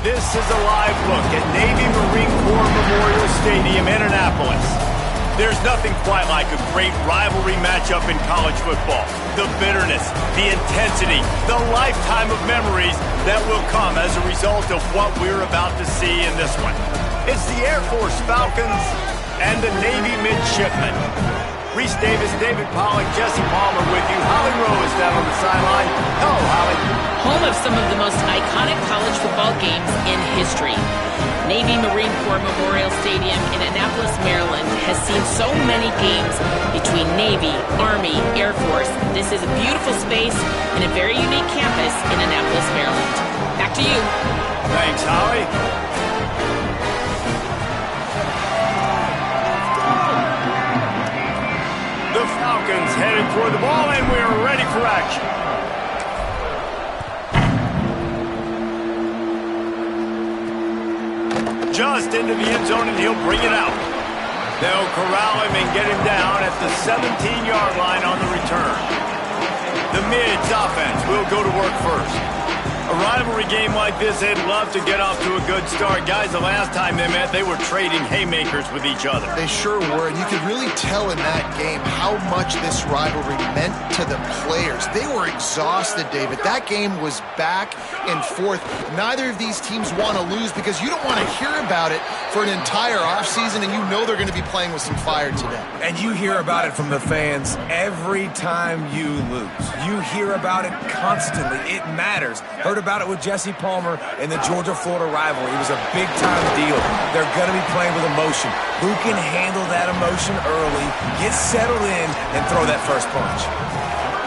This is a live look at Navy Marine Corps Memorial Stadium in Annapolis. There's nothing quite like a great rivalry matchup in college football. The bitterness, the intensity, the lifetime of memories that will come as a result of what we're about to see in this one. It's the Air Force Falcons and the Navy Midshipmen. Reese Davis, David Pollock, Jesse Palmer with you. Holly Rowe is down on the sideline. Hello, Holly. Home of some of the most iconic college football games in history. Navy Marine Corps Memorial Stadium in Annapolis, Maryland has seen so many games between Navy, Army, Air Force. This is a beautiful space and a very unique campus in Annapolis, Maryland. Back to you. Thanks, Holly. The Falcons headed toward the ball, and we are ready for action. Just into the end zone, and he'll bring it out. They'll corral him and get him down at the 17-yard line on the return. The Mids offense will go to work first. A rivalry game like this, they'd love to get off to a good start. Guys, the last time they met, they were trading haymakers with each other. They sure were, and you could really tell in that game how much this rivalry meant to the players. They were exhausted, David. That game was back and forth. Neither of these teams want to lose because you don't want to hear about it for an entire offseason, and you know they're going to be playing with some fire today. And you hear about it from the fans every time you lose. You hear about it constantly. It matters. Heard about it with Jesse Palmer in the Georgia-Florida rivalry. It was a big-time deal. They're going to be playing with emotion. Who can handle that emotion early, get settled in, and throw that first punch?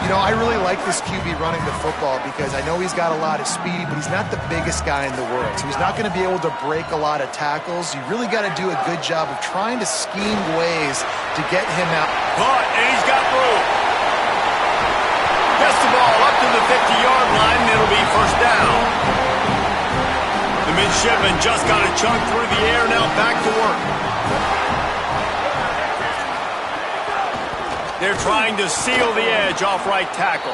You know, I really like this QB running the football because I know he's got a lot of speed, but he's not the biggest guy in the world. So he's not going to be able to break a lot of tackles. You really got to do a good job of trying to scheme ways to get him out. Caught, and he's got room. Gets the ball up to the 50-yard line, and it'll be first down. The Midshipmen just got a chunk through the air, now back to work. They're trying to seal the edge off right tackle.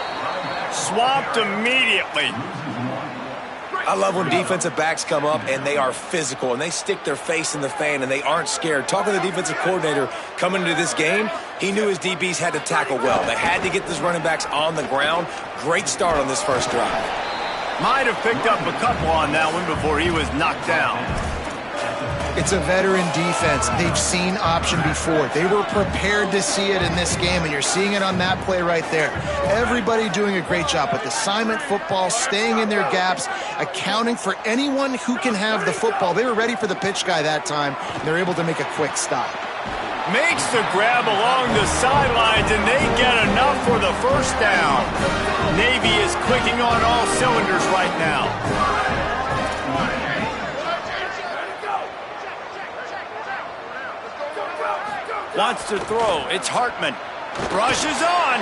Swamped immediately. I love when defensive backs come up and they are physical and they stick their face in the fan and they aren't scared. Talking to the defensive coordinator coming into this game, he knew his DBs had to tackle well. They had to get these running backs on the ground. Great start on this first drive. Might have picked up a couple on that one before he was knocked down. It's a veteran defense. They've seen option before. They were prepared to see it in this game, and you're seeing it on that play right there. Everybody doing a great job with assignment football, staying in their gaps, accounting for anyone who can have the football. They were ready for the pitch guy that time. They're able to make a quick stop. Makes the grab along the sidelines, and they get enough for the first down. Navy is clicking on all cylinders right now. Wants to throw. It's Hartman. Rushes on.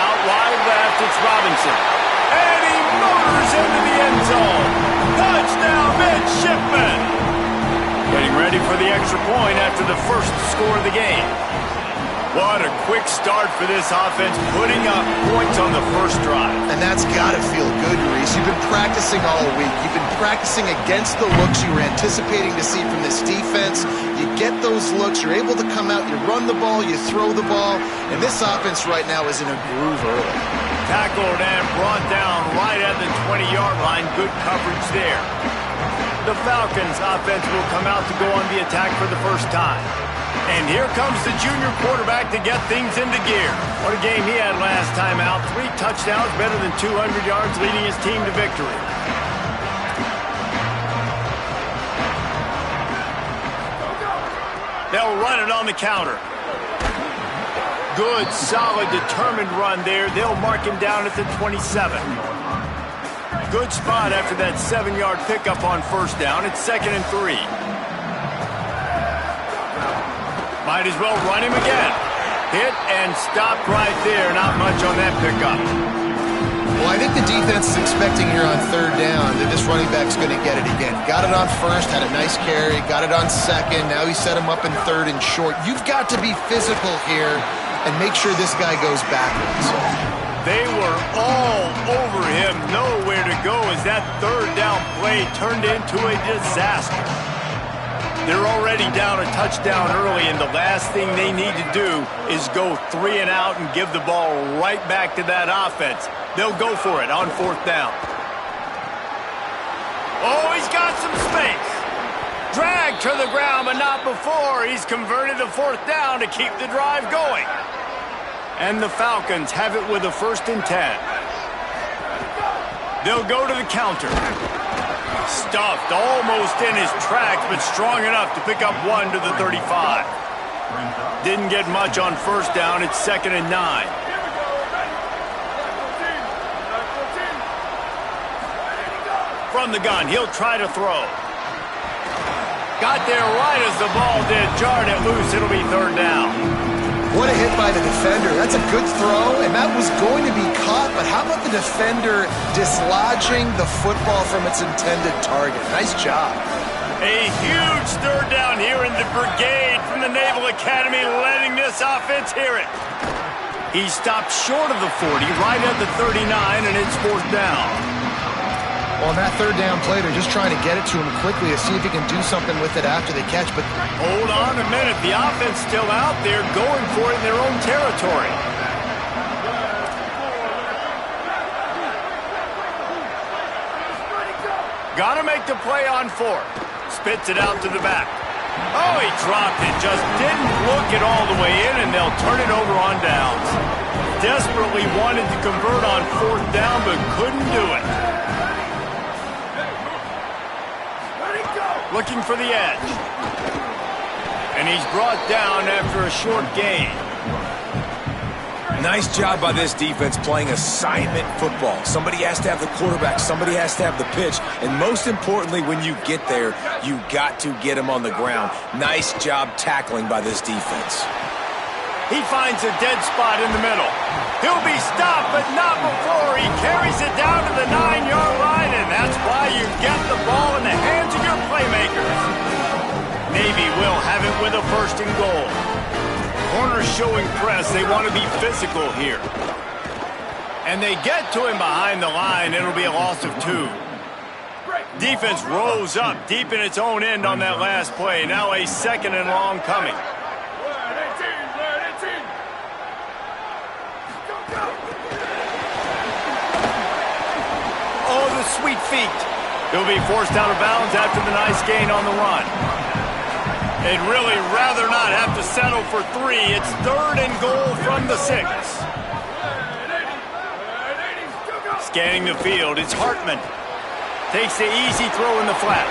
Out wide left, it's Robinson. And he motors into the end zone. Touchdown, Midshipmen. Getting ready for the extra point after the first score of the game. What a quick start for this offense, putting up points on the first drive. And that's got to feel good, Reese. You've been practicing all week. You've been practicing against the looks you were anticipating to see from this defense. You get those looks, you're able to come out, you run the ball, you throw the ball, and this offense right now is in a groove early. Tackled and brought down right at the 20-yard line. Good coverage there. The Falcons offense will come out to go on the attack for the first time. And here comes the junior quarterback to get things into gear. What a game he had last time out. 3 touchdowns, better than 200 yards, leading his team to victory. They'll run it on the counter. Good, solid, determined run there. They'll mark him down at the 27. Good spot after that 7-yard pickup on first down. It's 2nd and 3. Might as well run him again. Hit and stopped right there. Not much on that pickup. Well, I think the defense is expecting here on 3rd down that this running back's going to get it again. Got it on first, had a nice carry, got it on 2nd. Now he set him up in 3rd and short. You've got to be physical here and make sure this guy goes backwards. They were all over him. Nowhere to go as that third down play turned into a disaster. They're already down a touchdown early, and the last thing they need to do is go 3 and out and give the ball right back to that offense. They'll go for it on 4th down. Oh, he's got some space. Dragged to the ground, but not before. He's converted the 4th down to keep the drive going. And the Falcons have it with a 1st and 10. They'll go to the counter. Stuffed almost in his tracks, but strong enough to pick up 1 to the 35. Didn't get much on 1st down. It's 2nd and 9. From the gun, he'll try to throw. Got there right as the ball did. Jarred it loose. It'll be 3rd down. What a hit by the defender. That's a good throw, and that was going to be caught, but how about the defender dislodging the football from its intended target? Nice job. A huge 3rd down here in the brigade from the Naval Academy, letting this offense hear it. He stopped short of the 40, right at the 39, and it's 4th down. Well, on that 3rd down play, they're just trying to get it to him quickly to see if he can do something with it after they catch. But hold on a minute. The offense still out there going for it in their own territory. Got to make the play on 4th. Spits it out to the back. Oh, he dropped it. Just didn't look it all the way in, and they'll turn it over on downs. Desperately wanted to convert on 4th down, but couldn't do it. Looking for the edge. And he's brought down after a short gain. Nice job by this defense playing assignment football. Somebody has to have the quarterback. Somebody has to have the pitch. And most importantly, when you get there, you got to get him on the ground. Nice job tackling by this defense. He finds a dead spot in the middle. He'll be stopped, but not before. He carries it down to the 9-yard line, and that's why you get the ball in the hands of your playmakers. Navy will have it with a 1st and goal. Corners showing press. They want to be physical here. And they get to him behind the line. It'll be a loss of 2. Defense rose up deep in its own end on that last play. Now a 2nd and long coming. Oh, the sweet feet. He'll be forced out of bounds after the nice gain on the run. They'd really rather not have to settle for 3. It's 3rd and goal from the 6. Scanning the field, it's Hartman. Takes the easy throw in the flat.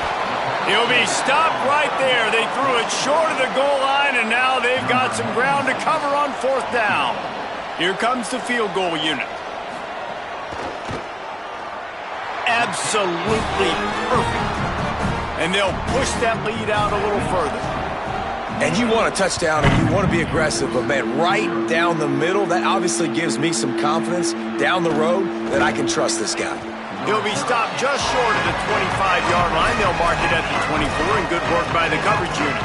He'll be stopped right there. They threw it short of the goal line, and now they've got some ground to cover on 4th down. Here comes the field goal unit. Absolutely perfect. And they'll push that lead out a little further. And you want a touchdown and you want to be aggressive, but man, right down the middle, that obviously gives me some confidence down the road that I can trust this guy. He'll be stopped just short of the 25-yard line. They'll mark it at the 24, and good work by the coverage unit.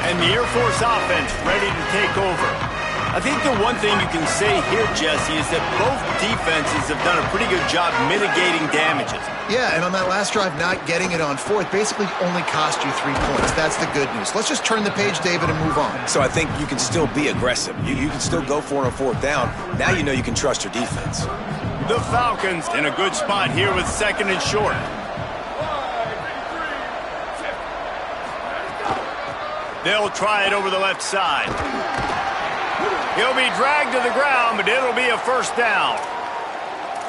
And the Air Force offense ready to take over. I think the one thing you can say here, Jesse, is that both defenses have done a pretty good job mitigating damages. Yeah, and on that last drive, not getting it on 4th basically only cost you 3 points. That's the good news. Let's just turn the page, David, and move on. So I think you can still be aggressive. You can still go for it on 4th down. Now you know you can trust your defense. The Falcons in a good spot here with 2nd and short. They'll try it over the left side. He'll be dragged to the ground, but it'll be a 1st down.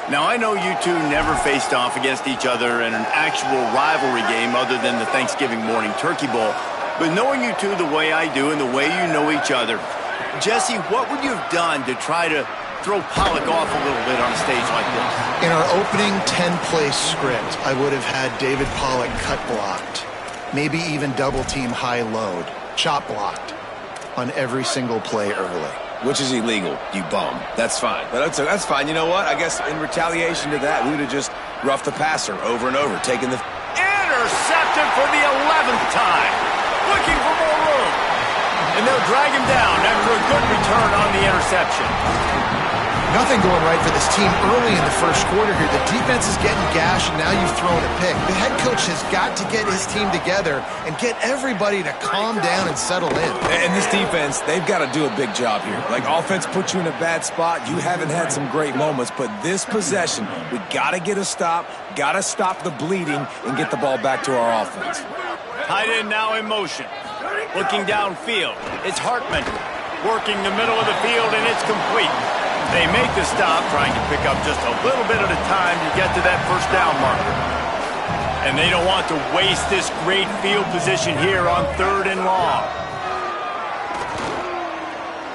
Now, I know you two never faced off against each other in an actual rivalry game other than the Thanksgiving morning turkey bowl. But knowing you two the way I do and the way you know each other, Jesse, what would you have done to try to throw Pollock off a little bit on a stage like this? In our opening 10-play script, I would have had David Pollock cut blocked, maybe even double-team high load, chop blocked on every single play early. Which is illegal, you bum. That's fine. But that's fine. You know what? I guess in retaliation to that, we would have just roughed the passer over and over, taking the... Intercepted for the 11th time. Looking for more room. And they'll drag him down after a good return on the interception. Nothing going right for this team early in the first quarter here. The defense is getting gashed, and now you've thrown a pick. The head coach has got to get his team together and get everybody to calm down and settle in. And this defense, they've got to do a big job here. Like, offense put you in a bad spot. You haven't had some great moments, but this possession, we got to get a stop, got to stop the bleeding, and get the ball back to our offense. Tight end now in motion. Looking downfield. It's Hartman working the middle of the field, and it's complete. They make the stop, trying to pick up just a little bit at a time to get to that first down marker. And they don't want to waste this great field position here on 3rd and long.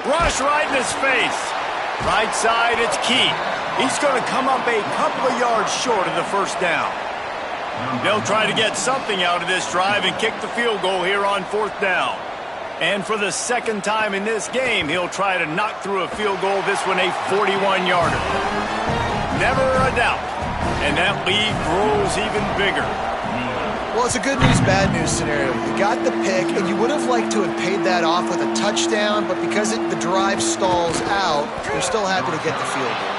Rush right in his face. Right side, it's Key. He's going to come up a couple of yards short of the first down. They'll try to get something out of this drive and kick the field goal here on 4th down. And for the second time in this game, he'll try to knock through a field goal, this one a 41-yarder. Never a doubt. And that lead grows even bigger. Well, it's a good news, bad news scenario. You got the pick, and you would have liked to have paid that off with a touchdown, but because the drive stalls out, you're still happy to get the field goal.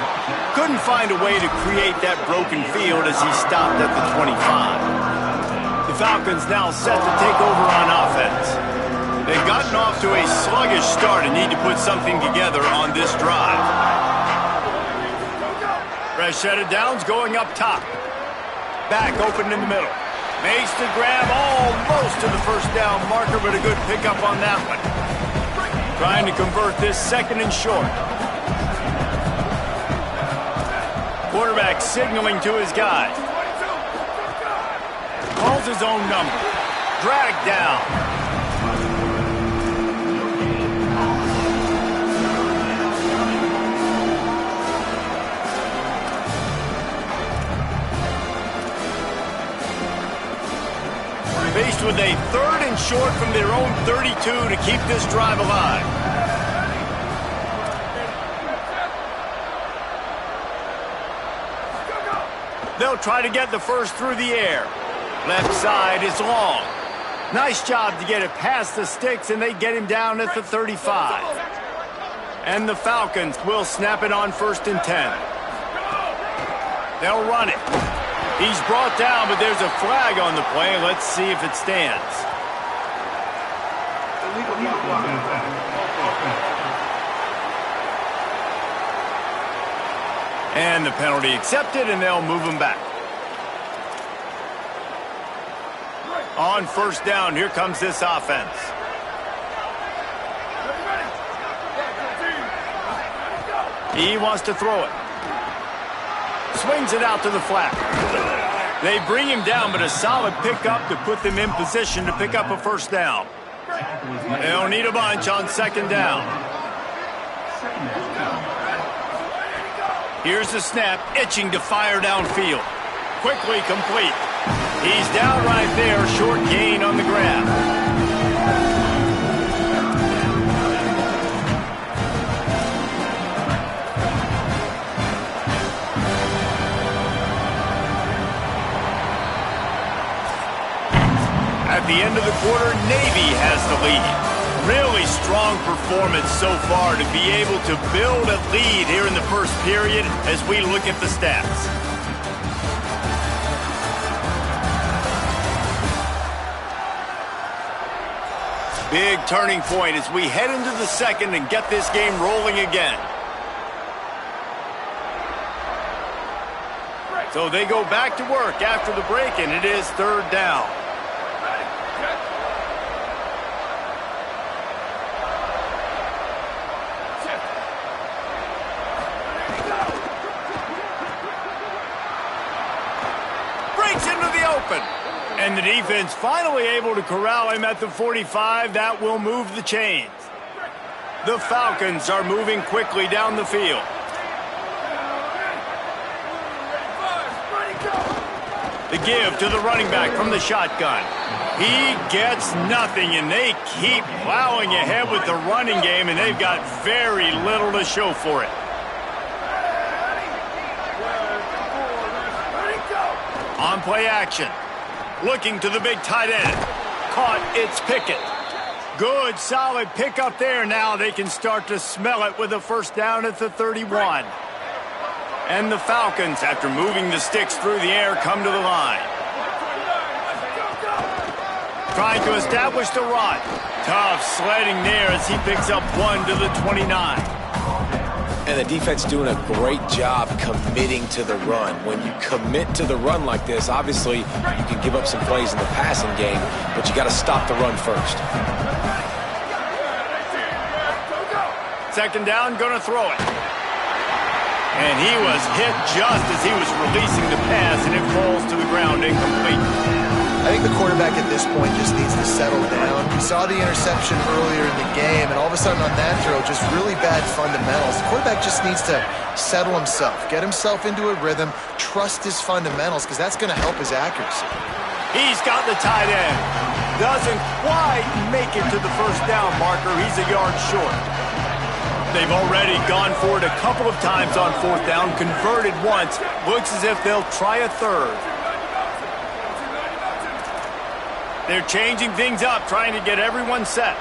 Couldn't find a way to create that broken field as he stopped at the 25. The Falcons now set to take over on offense. They've gotten off to a sluggish start and need to put something together on this drive. Fresh set of downs going up top. Back open in the middle. Makes the grab almost to the first down marker, but a good pickup on that one. Trying to convert this 2nd and short. Quarterback signaling to his guy. Calls his own number. Dragged down. Faced with a 3rd and short from their own 32 to keep this drive alive. They'll try to get the first through the air. Left side is long. Nice job to get it past the sticks, and they get him down at the 35. And the Falcons will snap it on 1st and 10. They'll run it. He's brought down, but there's a flag on the play. Let's see if it stands. And the penalty accepted, and they'll move him back. On 1st down, here comes this offense. He wants to throw it. Swings it out to the flat. They bring him down, but a solid pickup to put them in position to pick up a 1st down. They'll need a bunch on 2nd down. Here's the snap, itching to fire downfield. Quickly complete. He's down right there, short gain on the grab. At the end of the quarter, Navy has the lead. Really strong performance so far to be able to build a lead here in the first period as we look at the stats. Big turning point as we head into the 2nd and get this game rolling again. So they go back to work after the break, and it is 3rd down. And the defense finally able to corral him at the 45. That will move the chains. The Falcons are moving quickly down the field. The give to the running back from the shotgun. He gets nothing, and they keep plowing ahead with the running game, and they've got very little to show for it. On play action. Looking to the big tight end. Caught, it's Pickett. Good, solid pick up there. Now they can start to smell it with a 1st down at the 31. And the Falcons, after moving the sticks through the air, come to the line. Trying to establish the run. Tough sledding there as he picks up 1 to the 29. And the defense doing a great job committing to the run. When you commit to the run like this, obviously you can give up some plays in the passing game, but you got to stop the run first. Second down, going to throw it. And he was hit just as he was releasing the pass, and it falls to the ground incomplete. I think the quarterback at this point just needs to settle down. We saw the interception earlier in the game, and all of a sudden on that throw, just really bad fundamentals. The quarterback just needs to settle himself, get himself into a rhythm, trust his fundamentals, because that's going to help his accuracy. He's got the tight end. Doesn't quite make it to the first down marker. He's a yard short. They've already gone for it a couple of times on fourth down, converted once. Looks as if they'll try a third. They're changing things up, trying to get everyone set.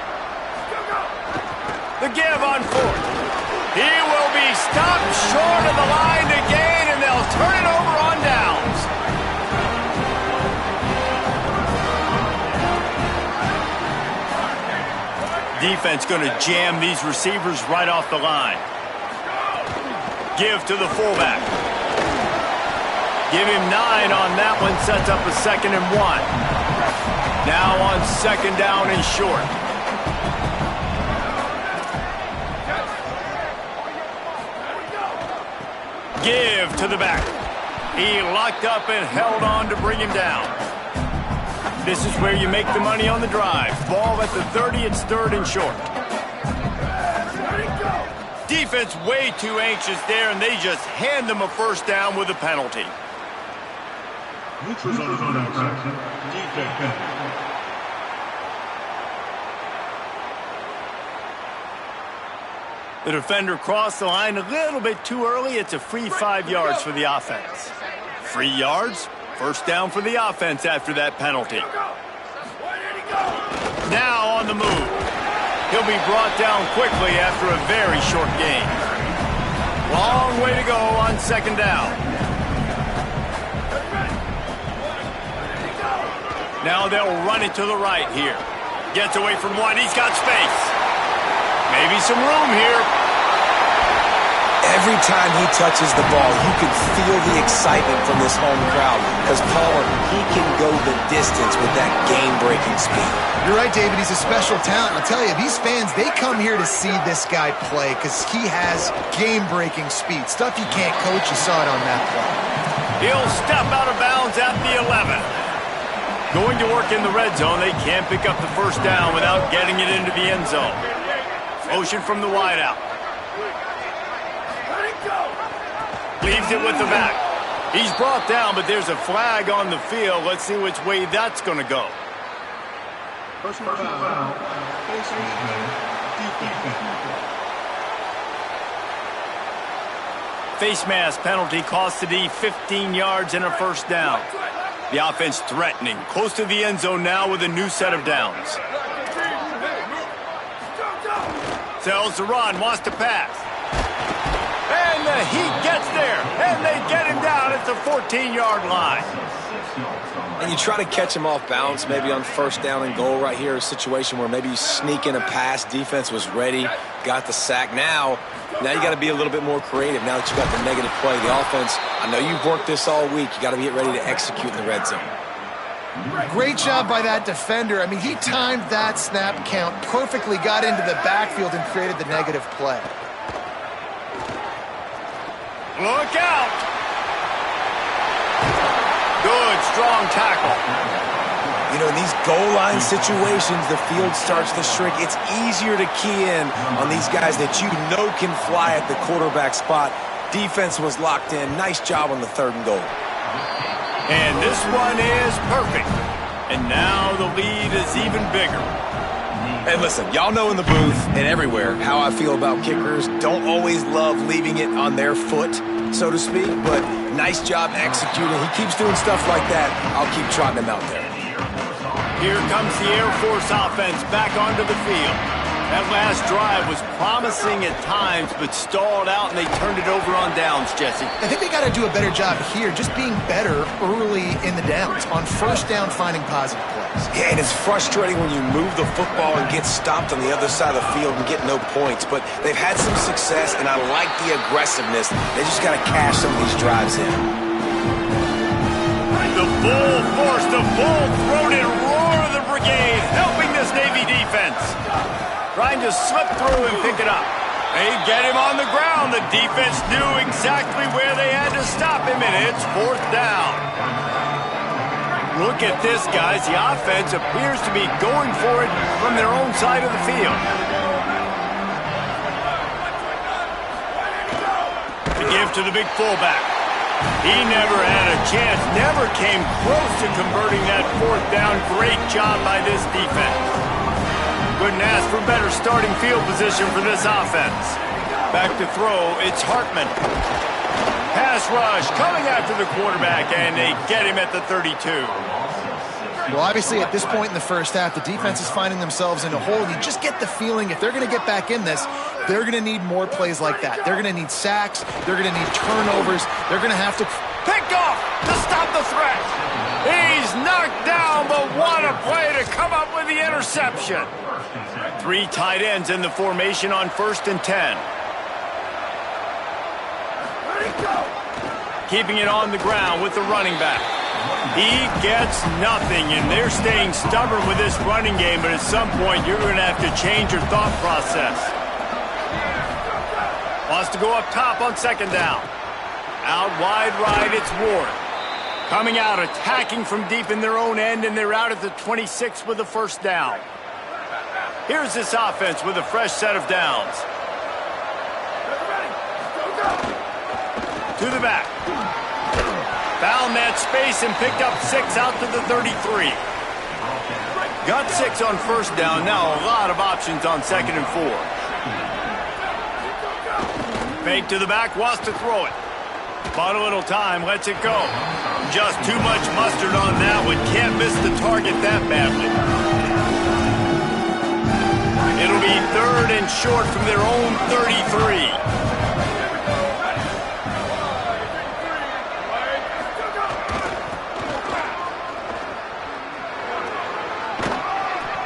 The give on fourth. He will be stopped short of the line to gain, and they'll turn it over on downs. Defense going to jam these receivers right off the line. Give to the fullback. Give him 9 on that one, sets up a 2nd and 1. Now on 2nd down and short. Give to the back. He locked up and held on to bring him down. This is where you make the money on the drive. Ball at the 30, it's 3rd and short. Defense way too anxious there, and they just hand them a first down with a penalty. The defender crossed the line a little bit too early. It's a free 5 yards for the offense. Free yards, first down for the offense after that penalty. Now on the move. He'll be brought down quickly after a very short gain. Long way to go on 2nd down. Now they'll run it to the right here. Gets away from one. He's got space. Maybe some room here. Every time he touches the ball, you can feel the excitement from this home crowd because Palmer, he can go the distance with that game-breaking speed. You're right, David. He's a special talent. I'll tell you, these fans, they come here to see this guy play because he has game-breaking speed. Stuff you can't coach. You saw it on that play. He'll step out of bounds at the 11. Going to work in the red zone. They can't pick up the first down without getting it into the end zone. Motion from the wideout. Leaves it with the back. He's brought down, but there's a flag on the field. Let's see which way that's going to go. Personal foul. Face mask penalty costs the D 15 yards and a first down. The offense threatening, close to the end zone now with a new set of downs. Sells the run, wants to pass. And the Heat gets there, and they get him down at the 14-yard line. And you try to catch him off balance, maybe on first down and goal right here, a situation where maybe you sneak in a pass, defense was ready, got the sack. Now you got to be a little bit more creative now that you got the negative play. The offense, I know you've worked this all week. You got to get ready to execute in the red zone. Great job by that defender. I mean, he timed that snap count perfectly, got into the backfield and created the negative play. Look out! Good, strong tackle. You know, in these goal line situations, the field starts to shrink. It's easier to key in on these guys that you know can fly at the quarterback spot. Defense was locked in. Nice job on the 3rd and goal. And this one is perfect. And now the lead is even bigger. And listen, y'all know in the booth and everywhere how I feel about kickers. Don't always love leaving it on their foot, so to speak, but nice job executing. He keeps doing stuff like that. I'll keep trotting him out there. Here comes the Air Force offense back onto the field. That last drive was promising at times, but stalled out, and they turned it over on downs, Jesse. I think they got to do a better job here, just being better early in the downs, on first down finding positive plays. Yeah, and it's frustrating when you move the football and get stopped on the other side of the field and get no points, but they've had some success, and I like the aggressiveness. They just got to cash some of these drives in. The full force, the full-throated roar of the brigade, helping this Navy defense. Trying to slip through and pick it up. They get him on the ground. The defense knew exactly where they had to stop him, and it's fourth down. Look at this, guys. The offense appears to be going for it from their own side of the field. To give to the big fullback. He never had a chance, never came close to converting that fourth down. Great job by this defense. Couldn't ask for better starting field position for this offense. Back to throw, it's Hartman. Pass rush coming after the quarterback, and they get him at the 32. Well, obviously, at this point in the first half, the defense is finding themselves in a hole. You just get the feeling if they're going to get back in this, they're going to need more plays like that. They're going to need sacks. They're going to need turnovers. They're going to have to pick off to stop the threat. He's knocked down, but what a play to come up with the interception. 3 tight ends in the formation on 1st and 10. Keeping it on the ground with the running back. He gets nothing, and they're staying stubborn with this running game, but at some point you're going to have to change your thought process. Wants to go up top on 2nd down. Out wide right, it's Ward. Coming out, attacking from deep in their own end, and they're out at the 26 with the 1st down. Here's this offense with a fresh set of downs. To the back. Found that space and picked up 6 out to the 33. Got 6 on 1st down. Now a lot of options on 2nd and 4. Fake to the back, wants to throw it. Bought a little time, lets it go. Just too much mustard on that one. Can't miss the target that badly. It'll be 3rd and short from their own 33.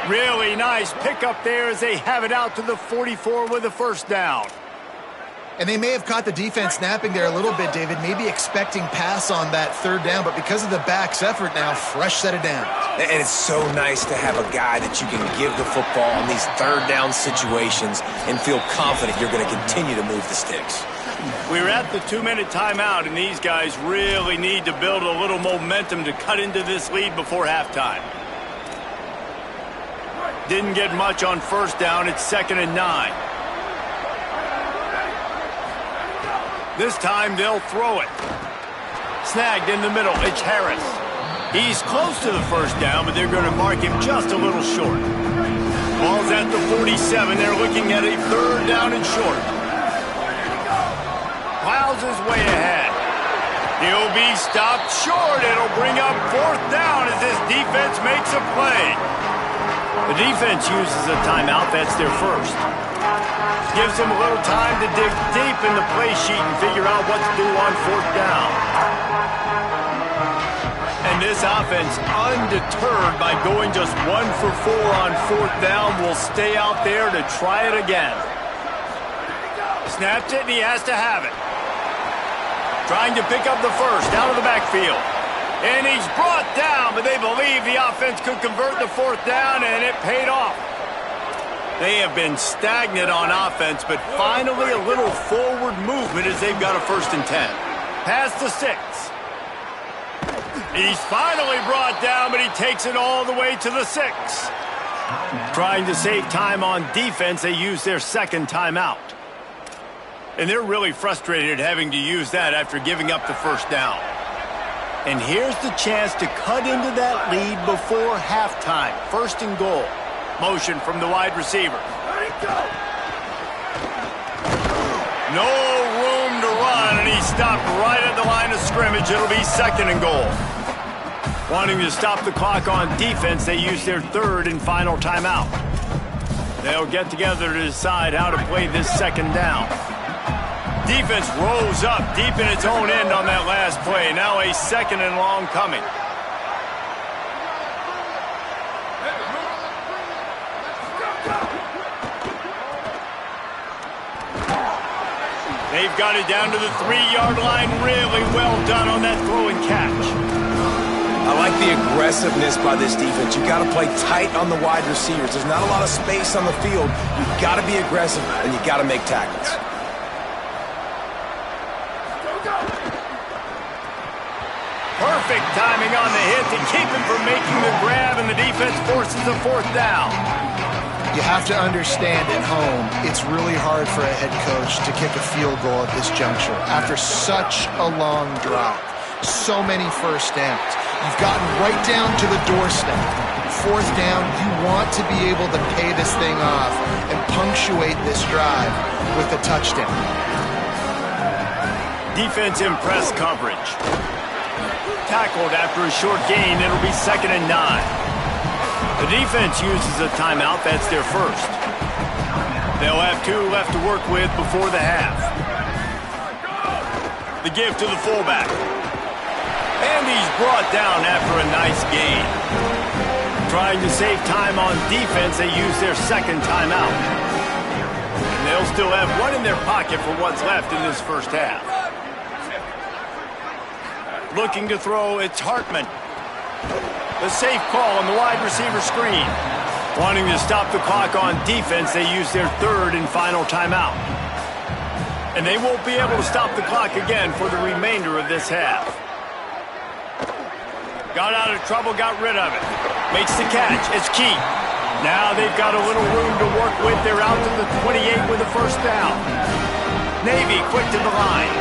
Really nice pickup there as they have it out to the 44 with the 1st down. And they may have caught the defense napping there a little bit, David, maybe expecting pass on that 3rd down, but because of the back's effort now, fresh set of downs. And it's so nice to have a guy that you can give the football in these 3rd down situations and feel confident you're going to continue to move the sticks. We're at the 2-minute timeout, and these guys really need to build a little momentum to cut into this lead before halftime. Didn't get much on 1st down. It's 2nd and 9. This time they'll throw it. Snagged in the middle. It's Harris. He's close to the 1st down, but they're going to mark him just a little short. Ball's at the 47. They're looking at a 3rd down and short. Plows his way ahead. He'll be stopped short. It'll bring up 4th down as this defense makes a play. The defense uses a timeout. That's their first. Gives them a little time to dig deep in the play sheet and figure out what to do on 4th down. And this offense, undeterred by going just 1 for 4 on 4th down, will stay out there to try it again. Snaps it, and he has to have it. Trying to pick up the 1st out of the backfield. And he's brought down, but they believe the offense could convert the 4th down, and it paid off. They have been stagnant on offense, but finally a little forward movement as they've got a 1st and 10. Past the 6. He's finally brought down, but he takes it all the way to the 6. Trying to save time on defense, they use their 2nd timeout. And they're really frustrated having to use that after giving up the 1st down. And here's the chance to cut into that lead before halftime. 1st and goal. Motion from the wide receiver. No room to run, and he stopped right at the line of scrimmage. It'll be 2nd and goal. Wanting to stop the clock on defense, they use their 3rd and final timeout. They'll get together to decide how to play this second down. Defense rose up deep in its own end on that last play. Now a second and long coming. They've got it down to the 3-yard line. Really well done on that throw and catch. I like the aggressiveness by this defense. You got to play tight on the wide receivers. There's not a lot of space on the field. You've got to be aggressive, and you got to make tackles. Perfect timing on the hit to keep him from making the grab, and the defense forces a fourth down. You have to understand at home, it's really hard for a head coach to kick a field goal at this juncture after such a long drive. So many first downs. You've gotten right down to the doorstep. Fourth down, you want to be able to pay this thing off and punctuate this drive with a touchdown. Defense in press coverage. Tackled after a short gain. It'll be 2nd and 9. The defense uses a timeout. That's their first. They'll have 2 left to work with before the half. The give to the fullback. And he's brought down after a nice gain. Trying to save time on defense, they use their second timeout. And they'll still have one in their pocket for what's left in this first half. Looking to throw, it's Hartman. The safe call on the wide receiver screen. Wanting to stop the clock on defense, they use their third and final timeout. And they won't be able to stop the clock again for the remainder of this half. Got out of trouble, got rid of it. Makes the catch. It's key. Now they've got a little room to work with. They're out to the 28 with a first down. Navy quick to the line.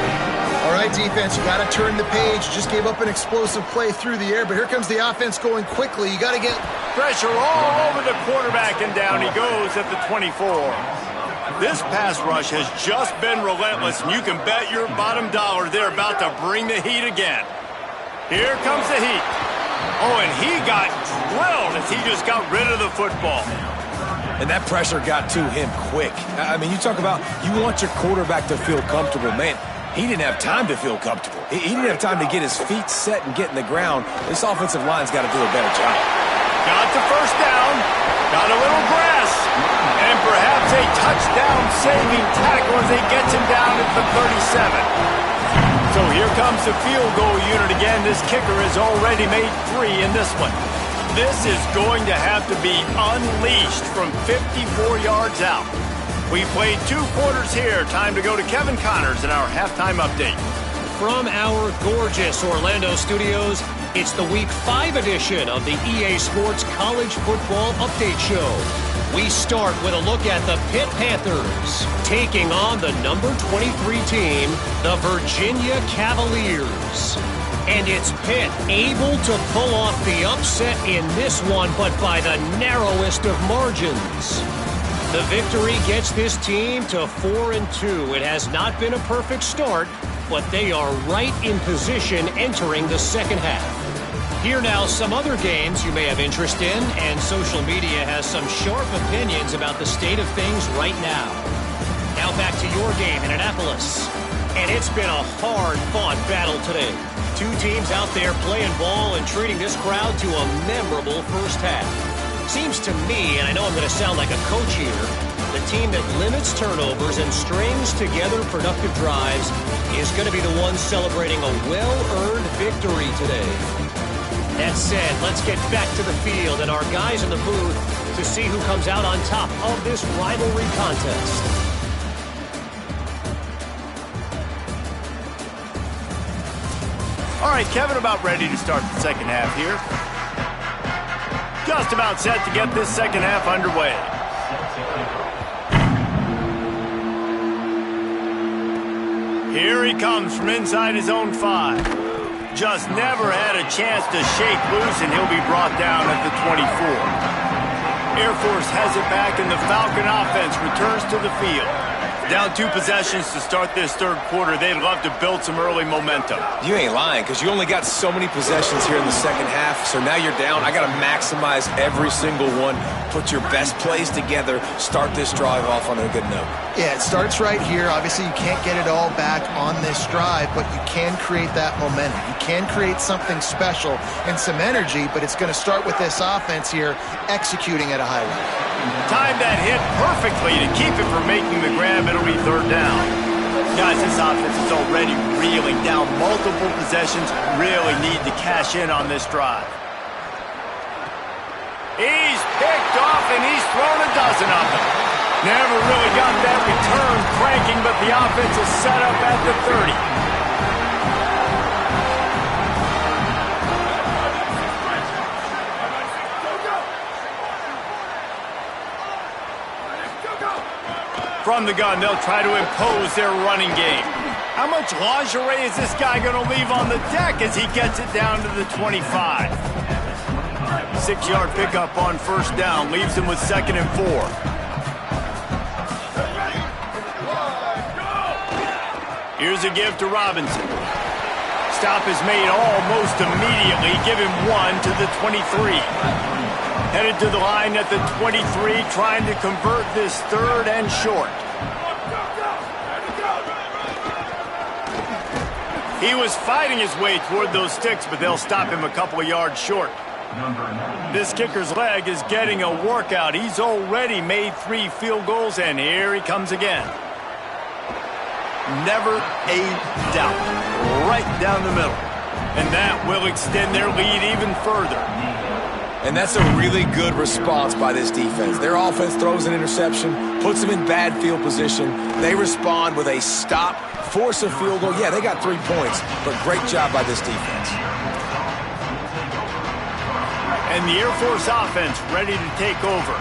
All right, defense, you got to turn the page. Just gave up an explosive play through the air, but here comes the offense going quickly. You got to get pressure all over the quarterback, and down he goes at the 24. This pass rush has just been relentless, and you can bet your bottom dollar they're about to bring the heat again. Here comes the heat. Oh, and he got drilled as he just got rid of the football. And that pressure got to him quick. I mean, you talk about you want your quarterback to feel comfortable. Man, he didn't have time to feel comfortable. He didn't have time to get his feet set and get in the ground. This offensive line's got to do a better job. Got the first down. Got a little grass. And perhaps a touchdown-saving tackle as he gets him down at the 37. So here comes the field goal unit again. This kicker has already made 3 in this one. This is going to have to be unleashed from 54 yards out. We played 2 quarters here. Time to go to Kevin Connors in our halftime update. From our gorgeous Orlando studios, it's the Week 5 edition of the EA Sports College Football Update Show. We start with a look at the Pitt Panthers taking on the number 23 team, the Virginia Cavaliers. And it's Pitt able to pull off the upset in this one, but by the narrowest of margins. The victory gets this team to 4-2. It has not been a perfect start, but they are right in position entering the second half. Here now some other games you may have interest in, and social media has some sharp opinions about the state of things right now. Now back to your game in Annapolis. And it's been a hard-fought battle today. 2 teams out there playing ball and treating this crowd to a memorable first half. Seems to me, and I know I'm going to sound like a coach here, the team that limits turnovers and strings together productive drives is going to be the one celebrating a well-earned victory today. That said, let's get back to the field and our guys in the booth to see who comes out on top of this rivalry contest. All right, Kevin, about ready to start the second half here. Just about set to get this second half underway. Here he comes from inside his own 5. Just never had a chance to shake loose, and he'll be brought down at the 24. Air Force has it back, and the Falcon offense returns to the field. Down 2 possessions to start this third quarter. They'd love to build some early momentum. You ain't lying, because you only got so many possessions here in the second half, so now you're down. I got to maximize every single one, put your best plays together, start this drive off on a good note. Yeah, it starts right here. Obviously, you can't get it all back on this drive, but you can create that momentum. You can create something special and some energy, but it's going to start with this offense here executing at a high level. Time that hit perfectly to keep it from making the grab. It'll be third down. Guys, this offense is already reeling down multiple possessions. Really need to cash in on this drive. He's picked off and he's thrown a dozen of them. Never really got that return cranking, but the offense is set up at the 30. From the gun, they'll try to impose their running game. How much lingerie is this guy going to leave on the deck as he gets it down to the 25? 6-yard pickup on first down, leaves him with 2nd and 4. Here's a give to Robinson. Stop is made almost immediately. Give him 1 to the 23. Headed to the line at the 23, trying to convert this 3rd and short. He was fighting his way toward those sticks, but they'll stop him a couple of yards short. This kicker's leg is getting a workout. He's already made 3 field goals, and here he comes again. Never a doubt. Right down the middle. And that will extend their lead even further. And that's a really good response by this defense. Their offense throws an interception, puts them in bad field position. They respond with a stop, force a field goal. Yeah, they got 3 points, but great job by this defense. And the Air Force offense ready to take over.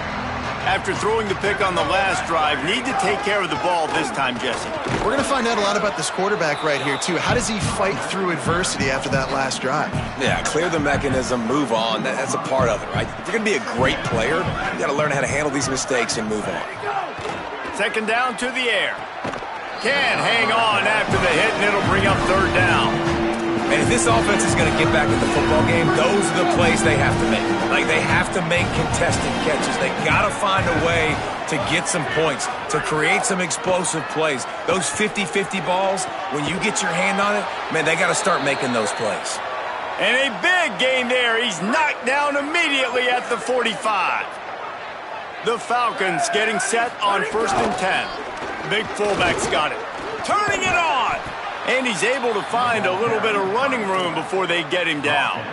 After throwing the pick on the last drive, need to take care of the ball this time, Jesse. We're going to find out a lot about this quarterback right here, too. How does he fight through adversity after that last drive? Yeah, clear the mechanism, move on. That's a part of it, right? If you're going to be a great player, you got to learn how to handle these mistakes and move on. 2nd down to the air. Can hang on after the hit, and it'll bring up 3rd down. And if this offense is going to get back in the football game, those are the plays they have to make. Like, they have to make contested catches. They got to find a way to get some points, to create some explosive plays. Those 50-50 balls, when you get your hand on it, man, they got to start making those plays. And a big gain there. He's knocked down immediately at the 45. The Falcons getting set on 1st and 10. Big fullback's got it. Turning it on. And he's able to find a little bit of running room before they get him down.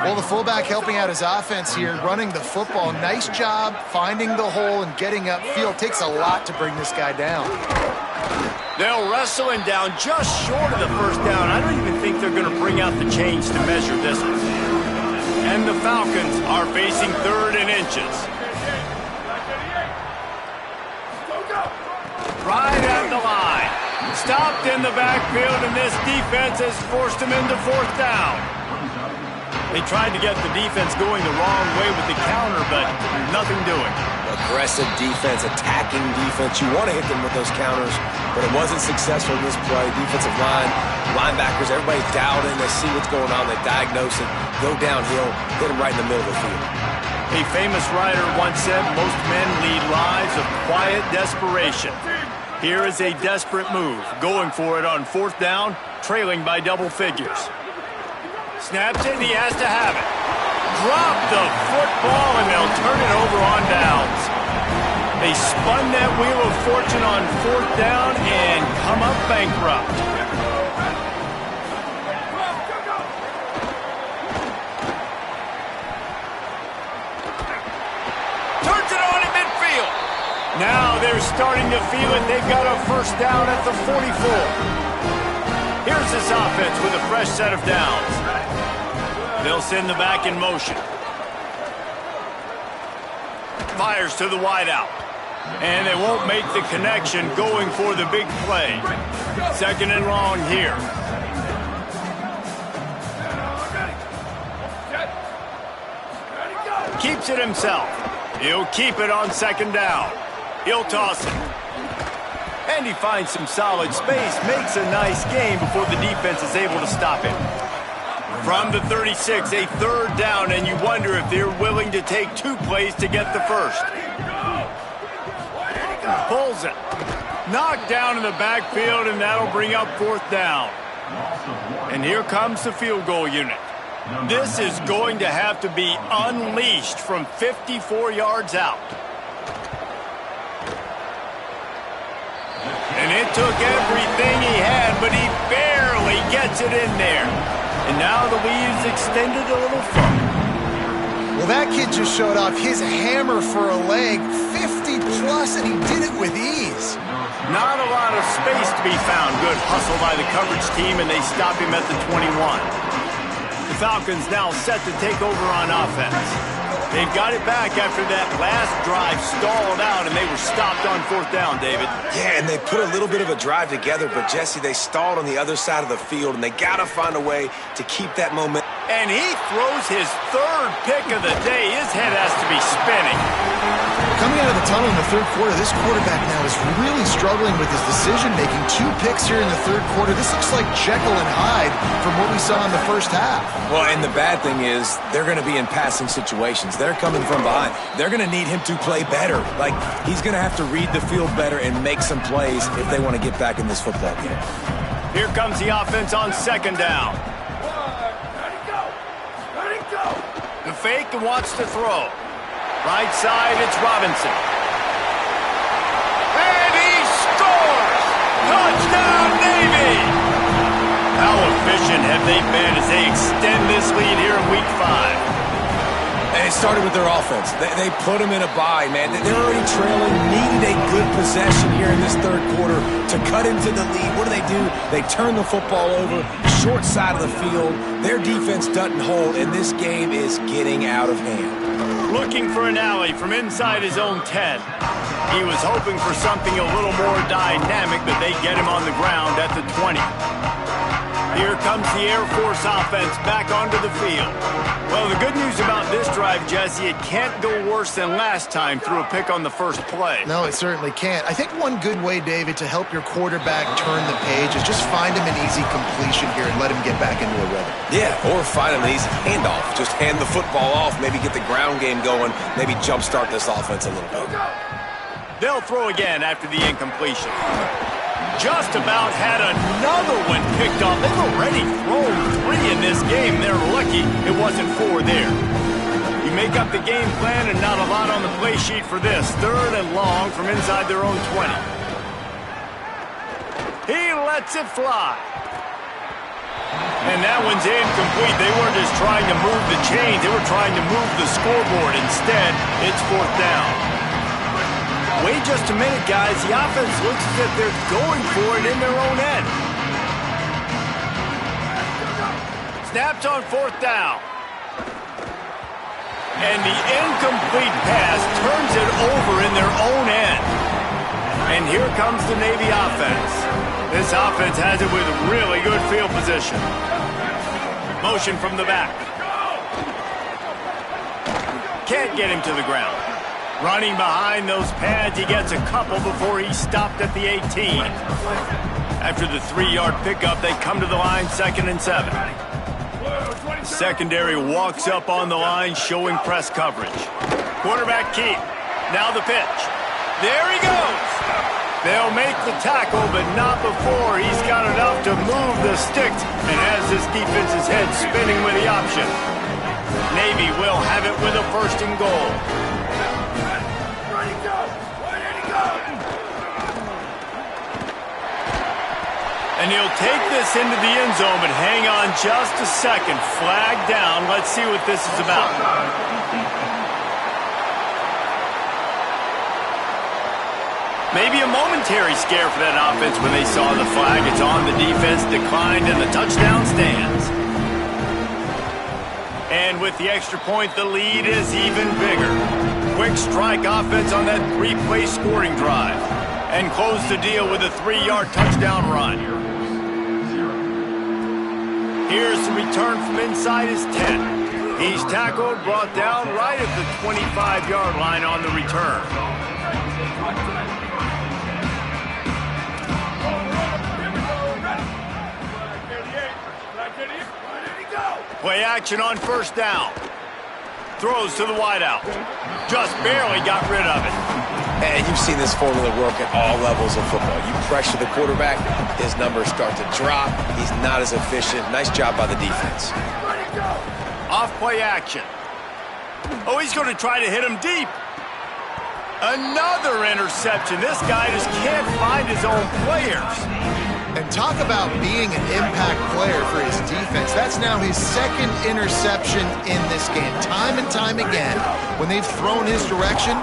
Well, the fullback helping out his offense here, running the football. Nice job finding the hole and getting upfield. Takes a lot to bring this guy down. They'll wrestle him down just short of the 1st down. I don't even think they're going to bring out the chains to measure this one. And the Falcons are facing 3rd and inches. Right at the line. Stopped in the backfield, and this defense has forced him into 4th down. They tried to get the defense going the wrong way with the counter, but nothing doing. Aggressive defense, attacking defense. You want to hit them with those counters, but it wasn't successful in this play. Defensive line, linebackers, everybody dialed in. They see what's going on. They diagnose it, go downhill, hit them right in the middle of the field. A famous writer once said, most men lead lives of quiet desperation. Here is a desperate move, going for it on 4th down, trailing by double figures. Snaps it, and he has to have it. Drop the football, and they'll turn it over on downs. They spun that wheel of fortune on 4th down and come up bankrupt. Turns it on in midfield. Now they're starting to feel it. They've got a 1st down at the 44. Here's this offense with a fresh set of downs. They'll send the back in motion. Fires to the wideout. And they won't make the connection going for the big play. 2nd and long here. Keeps it himself. He'll keep it on 2nd down. He'll toss it. And he finds some solid space, makes a nice gain before the defense is able to stop him. From the 36, a third down, and you wonder if they're willing to take 2 plays to get the first. Pulls it. Knocked down in the backfield, and that'll bring up 4th down. And here comes the field goal unit. This is going to have to be unleashed from 54 yards out. And it took everything he had, but he barely gets it in there. And now the lead is extended a little further. Well, that kid just showed off his hammer for a leg, 50-plus, and he did it with ease. Not a lot of space to be found. Good hustle by the coverage team, and they stop him at the 21. The Falcons now set to take over on offense. They've got it back after that last drive stalled out, and they were stopped on 4th down, David. Yeah, and they put a little bit of a drive together, but, Jesse, they stalled on the other side of the field, and they got to find a way to keep that momentum. And he throws his 3rd pick of the day. His head has to be spinning. Coming out of the tunnel in the 3rd quarter, this quarterback now is really struggling with his decision-making. 2 picks here in the 3rd quarter. This looks like Jekyll and Hyde from what we saw in the 1st half. Well, and the bad thing is they're going to be in passing situations. They're coming from behind. They're going to need him to play better. Like, he's going to have to read the field better and make some plays if they want to get back in this football game. Here comes the offense on 2nd down. The fake and wants to throw. Right side, it's Robinson. And he scores! Touchdown, Navy! How efficient have they been as they extend this lead here in Week 5? And it started with their offense. They put them in a bye, man. They're already trailing, needed a good possession here in this 3rd quarter to cut into the lead. What do? They turn the football over, short side of the field. Their defense doesn't hold, and this game is getting out of hand. Looking for an alley from inside his own 10. He was hoping for something a little more dynamic, but they get him on the ground at the 20. Here comes the Air Force offense back onto the field. Well, the good news about this drive, Jesse, it can't go worse than last time through a pick on the 1st play. No, it certainly can't. I think one good way, David, to help your quarterback turn the page is just find him an easy completion here and let him get back into a rhythm. Yeah, or find him an easy handoff. Just hand the football off, maybe get the ground game going, maybe jumpstart this offense a little bit. They'll throw again after the incompletion. Just about had another one picked off. They've already thrown 3 in this game. They're lucky it wasn't 4 there. You make up the game plan and not a lot on the play sheet for this. 3rd and long from inside their own 20. He lets it fly. And that one's incomplete. They weren't just trying to move the chains. They were trying to move the scoreboard. Instead, it's 4th down. Wait just a minute, guys. The offense looks as if they're going for it in their own end. Snapped on 4th down. And the incomplete pass turns it over in their own end. And here comes the Navy offense. This offense has it with really good field position. Motion from the back. Can't get him to the ground. Running behind those pads, he gets a couple before he stopped at the 18. After the 3-yard pickup, they come to the line 2nd and 7. Secondary walks up on the line, showing press coverage. Quarterback keep. Now the pitch. There he goes. They'll make the tackle, but not before he's got enough to move the sticks and has this defense's head spinning with the option. Navy will have it with a 1st and goal. And he'll take this into the end zone, but hang on just a second. Flag down. Let's see what this is about. Maybe a momentary scare for that offense when they saw the flag. It's on, the defense declined, and the touchdown stands. And with the extra point, the lead is even bigger. Quick strike offense on that 3-play scoring drive. And close the deal with a 3-yard touchdown run. Here's the return from inside his 10. He's tackled, brought down right at the 25-yard line on the return. Play action on first down. Throws to the wideout. Just barely got rid of it. And you've seen this formula work at all levels of football. You pressure the quarterback, his numbers start to drop. He's not as efficient. Nice job by the defense. Off play action. Oh, he's going to try to hit him deep. Another interception. This guy just can't find his own players. And talk about being an impact player for his defense. That's now his second interception in this game. Time and time again, when they've thrown his direction,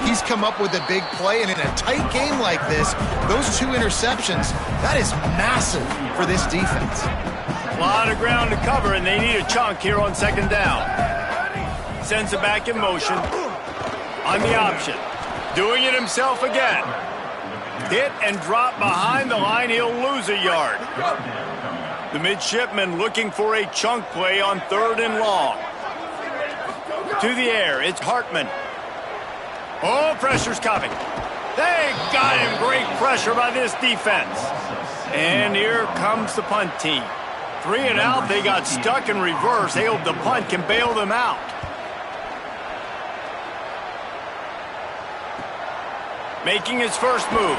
he's come up with a big play. And in a tight game like this, those 2 interceptions, that is massive for this defense. A lot of ground to cover, and they need a chunk here on second down. Sends it back in motion. On the option. Doing it himself again. Hit and drop behind the line. He'll lose a yard. The Midshipmen looking for a chunk play on 3rd and long. To the air. It's Hartman. Oh, pressure's coming. They got him. Great pressure by this defense. And here comes the punt team. 3 and out. They got stuck in reverse. They hope the punt can bail them out. Making his first move.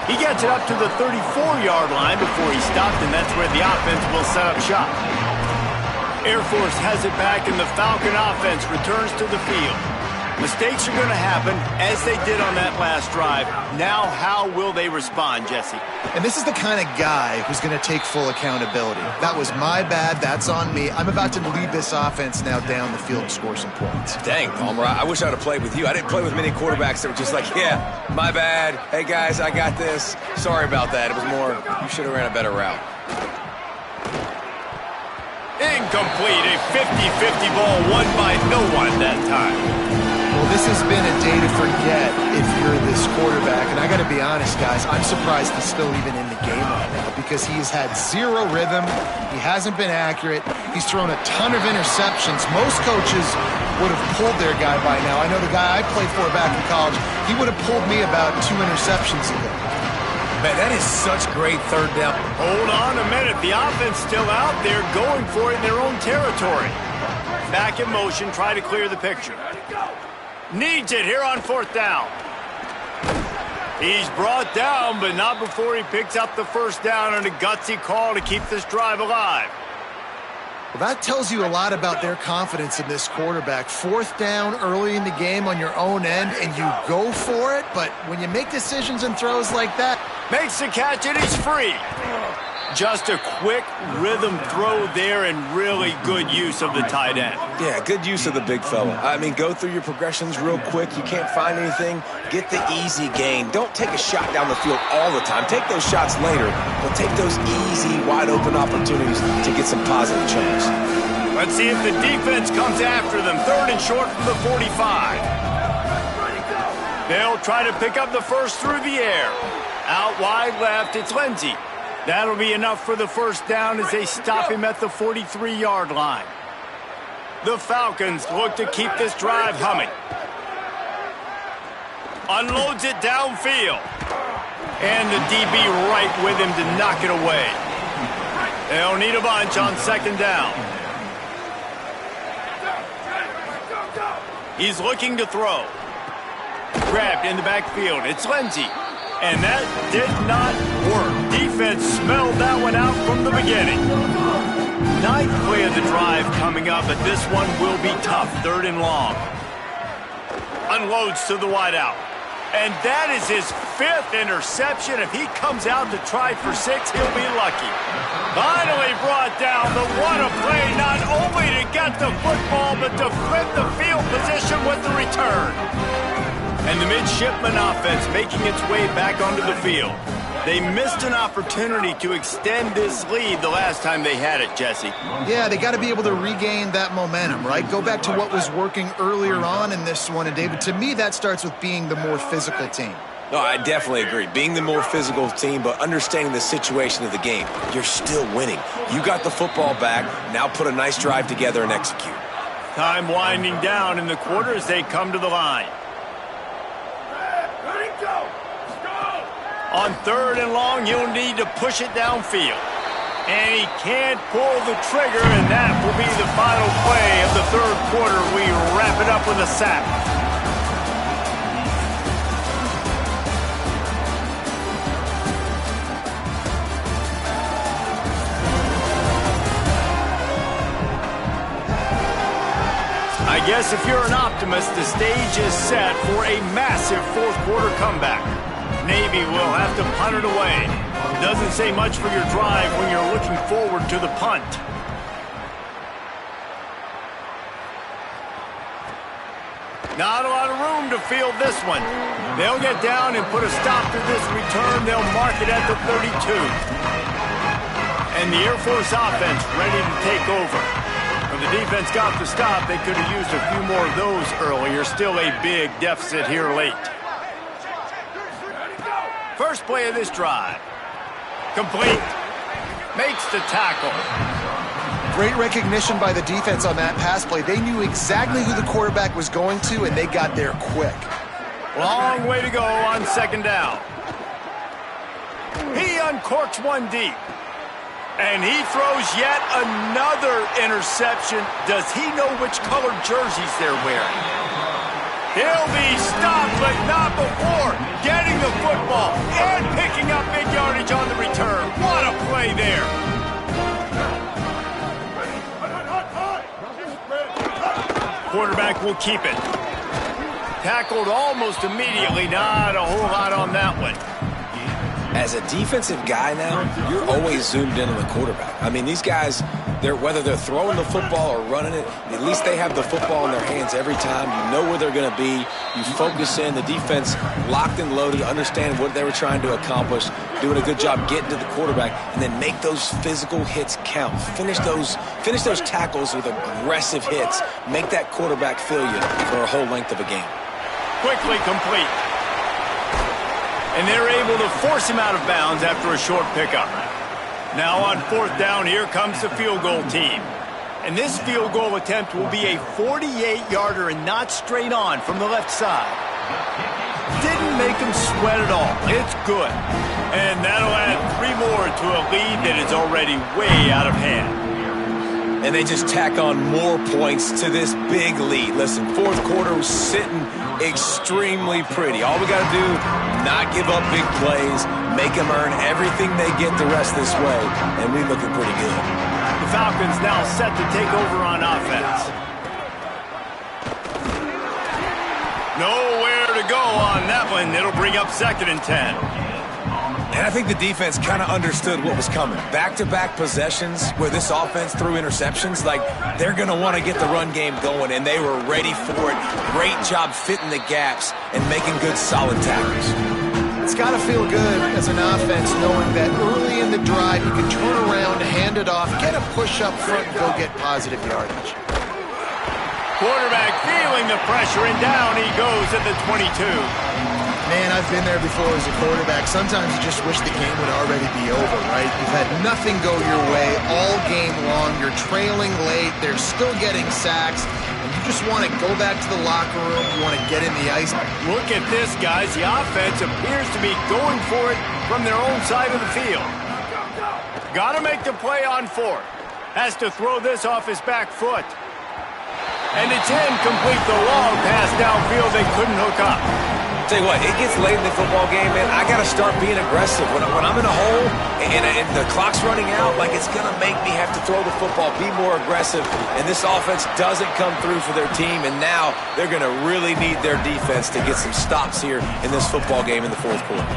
He gets it up to the 34-yard line before he stopped, and that's where the offense will set up shop. Air Force has it back, and the Falcon offense returns to the field. Mistakes are going to happen, as they did on that last drive. Now, how will they respond, Jesse? And this is the kind of guy who's going to take full accountability. That was my bad. That's on me. I'm about to lead this offense now down the field and score some points. Dang, Palmer, I wish I would have played with you. I didn't play with many quarterbacks that were just like, yeah, my bad. Hey, guys, I got this. Sorry about that. It was more, you should have ran a better route. Incomplete. A 50-50 ball won by no one that time. Well, this has been a day to forget if you're this quarterback. And I got to be honest, guys, I'm surprised he's still even in the game right now because he has had 0 rhythm. He hasn't been accurate. He's thrown a ton of interceptions. Most coaches would have pulled their guy by now. I know the guy I played for back in college, he would have pulled me about 2 interceptions ago. Man, that is such great 3rd down. Hold on a minute. The offense still out there going for it in their own territory. Back in motion, try to clear the picture. Needs it here on 4th down. He's brought down, but not before he picks up the first down on a gutsy call to keep this drive alive. Well, that tells you a lot about their confidence in this quarterback. 4th down early in the game on your own end, and you go for it, but when you make decisions and throws like that... Makes the catch, and he's free. Just a quick rhythm throw there and really good use of the tight end. Yeah, good use of the big fella. I mean, go through your progressions real quick. You can't find anything. Get the easy gain. Don't take a shot down the field all the time. Take those shots later, but take those easy, wide-open opportunities to get some positive chunks. Let's see if the defense comes after them. 3rd and short from the 45. They'll try to pick up the first through the air. Out wide left, it's Lindsey. That'll be enough for the first down as they stop him at the 43-yard line. The Falcons look to keep this drive humming. Unloads it downfield. And the DB right with him to knock it away. They'll need a bunch on 2nd down. He's looking to throw. Grabbed in the backfield. It's Lindsey. And that did not work. Defense smelled that one out from the beginning. 9th play of the drive coming up, but this one will be tough. 3rd and long. Unloads to the wideout. And that is his 5th interception. If he comes out to try for 6, he'll be lucky. Finally brought down, but what a play, not only to get the football, but to flip the field position with the return. And the Midshipmen offense making its way back onto the field. They missed an opportunity to extend this lead the last time they had it, Jesse. Yeah, they got to be able to regain that momentum, right? Go back to what was working earlier on in this one. And, David, to me, that starts with being the more physical team. No, I definitely agree. Being the more physical team, but understanding the situation of the game. You're still winning. You got the football back. Now put a nice drive together and execute. Time winding down in the quarter as they come to the line. On 3rd and long, he'll need to push it downfield. And he can't pull the trigger, and that will be the quarter, we wrap it up with a sack. I guess if you're an optimist, the stage is set for a massive fourth quarter comeback. Navy will have to punt it away. Doesn't say much for your drive when you're looking forward to the punt. Not a lot of room to field this one. They'll get down and put a stop to this return. They'll mark it at the 32. And the Air Force offense ready to take over. When the defense got the stop, they could have used a few more of those earlier. Still a big deficit here late. First play of this drive. Complete. Makes the tackle. Great recognition by the defense on that pass play. They knew exactly who the quarterback was going to, and they got there quick. Long way to go on second down. He uncorks one deep. And he throws yet another interception. Does he know which colored jerseys they're wearing? He'll be stopped, but not before getting the football and picking up big yardage on the return. What a play there. Quarterback will keep it. Tackled almost immediately. Not a whole lot on that one. As a defensive guy now, you're always zoomed in on the quarterback. I mean, these guys, whether they're throwing the football or running it, at least they have the football in their hands every time. You know where they're going to be. You focus in. The defense locked and loaded, understand what they were trying to accomplish, doing a good job getting to the quarterback, and then make those physical hits count. Finish those tackles with aggressive hits. Make that quarterback feel you for a whole length of a game. Quickly complete. And they're able to force him out of bounds after a short pickup. Now on fourth down, here comes the field goal team. And this field goal attempt will be a 48-yarder and not straight on from the left side. Didn't make him sweat at all. It's good. And that'll add 3 more to a lead that is already way out of hand. And they just tack on more points to this big lead. Listen, fourth quarter was sitting extremely pretty. All we got to do, not give up big plays, make them earn everything they get the rest this way, and we're looking pretty good. The Falcons now set to take over on offense. Nowhere to go on that one. It'll bring up 2nd and 10. And I think the defense kind of understood what was coming. Back-to-back possessions where this offense threw interceptions, like they're going to want to get the run game going, and they were ready for it. Great job fitting the gaps and making good, solid tackles. It's got to feel good as an offense knowing that early in the drive you can turn around, hand it off, get a push up front, and go get positive yardage. Quarterback feeling the pressure, and down he goes at the 22. Man, I've been there before as a quarterback. Sometimes you just wish the game would already be over, right? You've had nothing go your way all game long. You're trailing late. They're still getting sacks. And you just want to go back to the locker room. You want to get in the ice. Look at this, guys. The offense appears to be going for it from their own side of the field. Got to make the play on 4th. Has to throw this off his back foot. And it's incomplete. The long pass downfield. They couldn't hook up. Tell you what, it gets late in the football game, man. I got to start being aggressive. When I'm in a hole and the clock's running out, like it's going to make me have to throw the football, be more aggressive. And this offense doesn't come through for their team, and now they're going to really need their defense to get some stops here in this football game in the fourth quarter.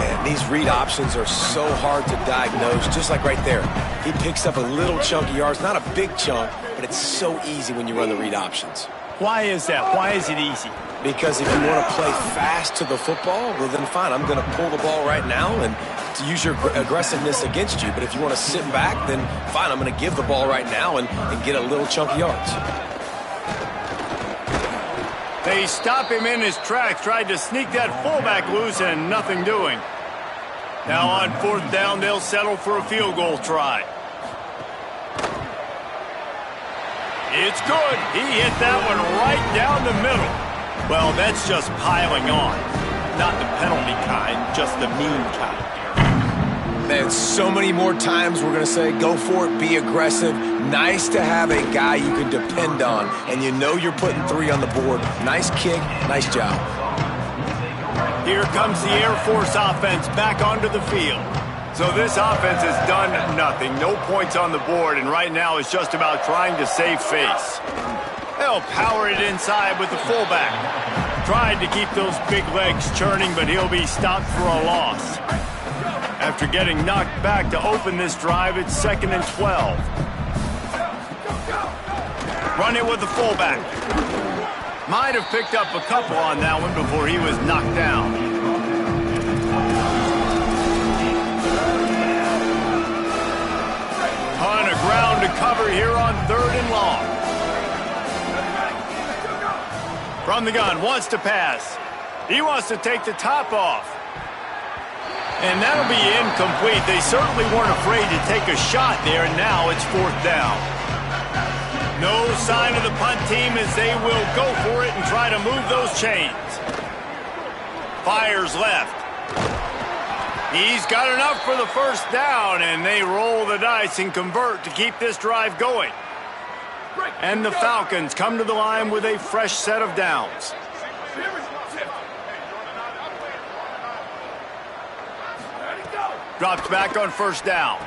Man, these read options are so hard to diagnose, just like right there. He picks up a little chunk of yards, not a big chunk, but it's so easy when you run the read options. Why is that? Why is it easy? Because if you want to play fast to the football, well then fine, I'm going to pull the ball right now and to use your aggressiveness against you. But if you want to sit back, then fine, I'm going to give the ball right now and get a little chunk of yards. They stop him in his tracks, tried to sneak that fullback loose and nothing doing. Now on 4th down, they'll settle for a field goal try. It's good. He hit that one right down the middle. Well, that's just piling on. Not the penalty kind, just the mean kind. Man, so many more times we're going to say, go for it, be aggressive. Nice to have a guy you can depend on, and you know you're putting 3 on the board. Nice kick, nice job. Here comes the Air Force offense back onto the field. So this offense has done nothing. No points on the board, and right now it's just about trying to save face. They'll power it inside with the fullback. Tried to keep those big legs churning, but he'll be stopped for a loss. After getting knocked back to open this drive, it's 2nd and 12. Run it with the fullback. Might have picked up a couple on that one before he was knocked down. Ton of ground to cover here on 3rd and long. From the gun, wants to pass. He wants to take the top off. And that'll be incomplete. They certainly weren't afraid to take a shot there, and now it's 4th down. No sign of the punt team as they will go for it and try to move those chains. Fires left. He's got enough for the 1st down, and they roll the dice and convert to keep this drive going. And the Falcons come to the line with a fresh set of downs. Drops back on 1st down.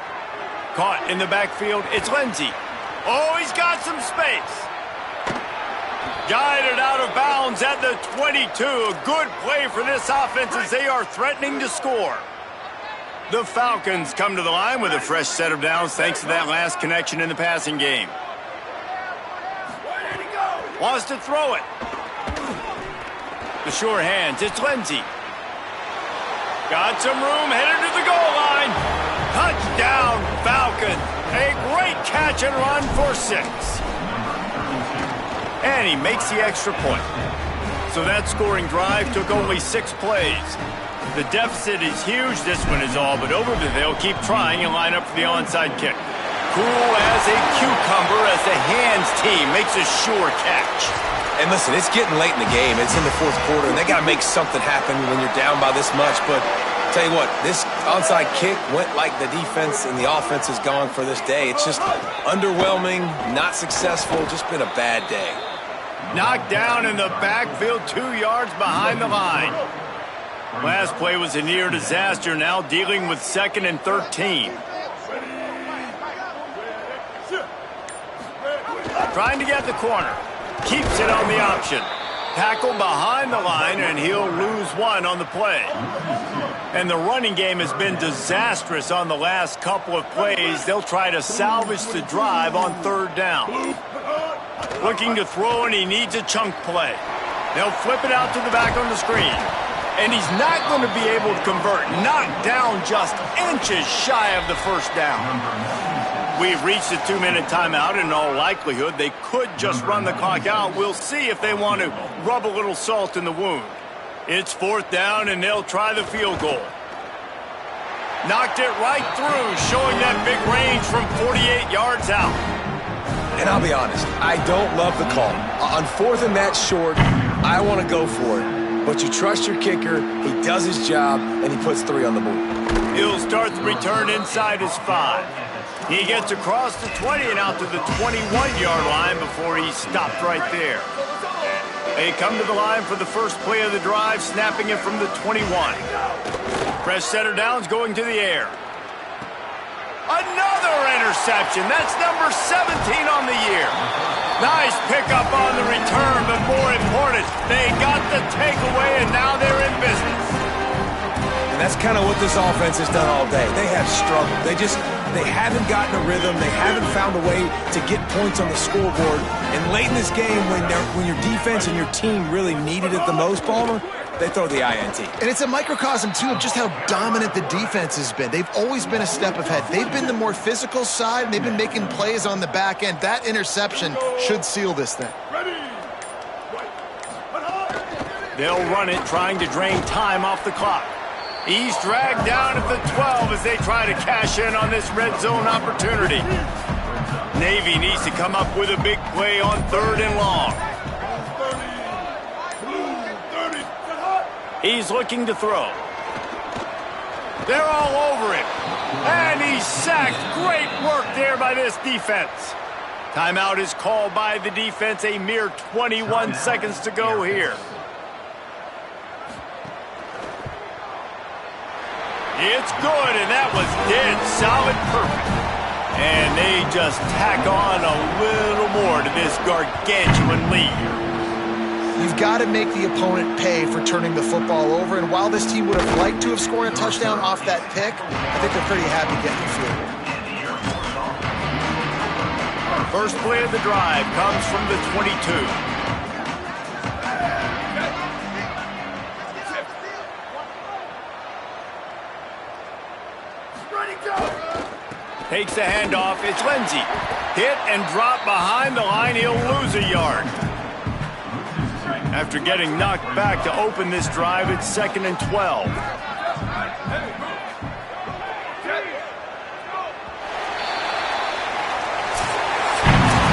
Caught in the backfield, it's Lindsey. Oh, he's got some space. Guided out of bounds at the 22. A good play for this offense as they are threatening to score. The Falcons come to the line with a fresh set of downs thanks to that last connection in the passing game. Wants to throw it. The sure hands, it's Lindsey. Got some room, headed to the goal line. Touchdown, Falcons. A great catch and run for 6. And he makes the extra point. So that scoring drive took only 6 plays. The deficit is huge, this one is all, but over there they'll keep trying and line up for the onside kick. Cool as a cucumber as the hands team makes a sure catch. And listen, it's getting late in the game. It's in the 4th quarter, and they got to make something happen when you're down by this much. But tell you what, this onside kick went like the defense and the offense is gone for this day. It's just underwhelming, not successful, just been a bad day. Knocked down in the backfield, 2 yards behind the line. Last play was a near disaster, now dealing with 2nd and 13. Trying to get the corner. Keeps it on the option. Tackle behind the line, and he'll lose 1 on the play. And the running game has been disastrous on the last couple of plays. They'll try to salvage the drive on 3rd down. Looking to throw, and he needs a chunk play. They'll flip it out to the back on the screen. And he's not going to be able to convert. Knocked down just inches shy of the 1st down. We've reached a 2-minute timeout. In all likelihood, they could just run the clock out. We'll see if they want to rub a little salt in the wound. It's 4th down, and they'll try the field goal. Knocked it right through, showing that big range from 48 yards out. And I'll be honest, I don't love the call. On 4th and that short, I want to go for it. But you trust your kicker, he does his job, and he puts 3 on the board. He'll start the return inside his 5. He gets across the 20 and out to the 21-yard line before he's stopped right there. They come to the line for the first play of the drive, snapping it from the 21. Fresh set of downs going to the air. Another interception. That's number 17 on the year. Nice pickup on the return, but more important, they got the takeaway, and now they're in business. And that's kind of what this offense has done all day. They have struggled. They haven't gotten a rhythm. They haven't found a way to get points on the scoreboard. And late in this game, when your defense and your team really needed it the most, Palmer, they throw the INT. And it's a microcosm, too, of just how dominant the defense has been. They've always been a step ahead. They've been the more physical side, and they've been making plays on the back end. That interception should seal this thing. They'll run it, trying to drain time off the clock. He's dragged down at the 12 as they try to cash in on this red zone opportunity. Navy needs to come up with a big play on 3rd and long. He's looking to throw. They're all over him. And he's sacked. Great work there by this defense. Timeout is called by the defense. A mere 21 seconds to go here. It's good, and that was dead solid perfect. And they just tack on a little more to this gargantuan lead. You've got to make the opponent pay for turning the football over, and while this team would have liked to have scored a touchdown off that pick, I think they're pretty happy getting the field. First play of the drive comes from the 22. Takes the handoff. It's Lindsey. Hit and drop behind the line. He'll lose a yard. After getting knocked back to open this drive, it's 2nd and 12.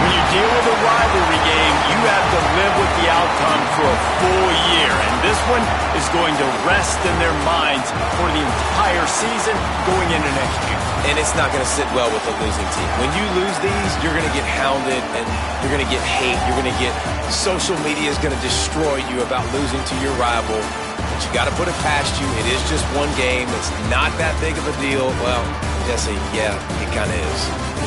When you deal with a rivalry game, you have to live with the outcome for a full year. And this one is going to rest in their minds for the entire season going into next year. And it's not going to sit well with a losing team. When you lose these, you're going to get hounded and you're going to get hate. You're going to get social media is going to destroy you about losing to your rival. But you got to put it past you. It is just one game. It's not that big of a deal. Well, Jesse, yeah, it kind of is.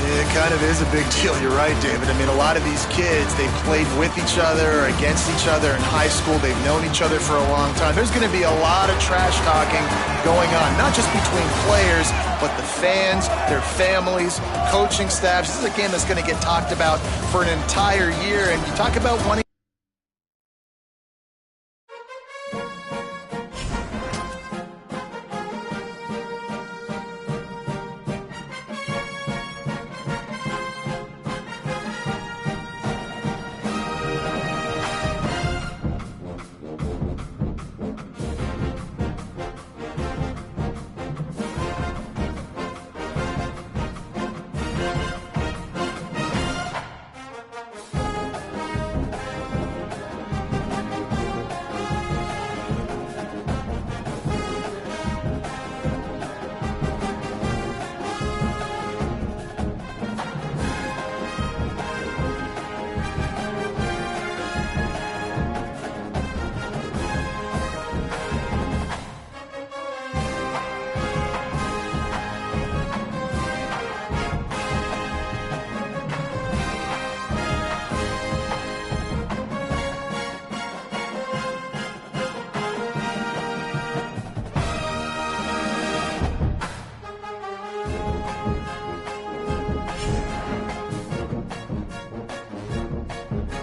It kind of is a big deal. You're right, David. I mean, a lot of these kids, they've played with each other or against each other in high school. They've known each other for a long time. There's going to be a lot of trash talking going on, not just between players, but the fans, their families, coaching staffs. This is a game that's going to get talked about for an entire year. And you talk about one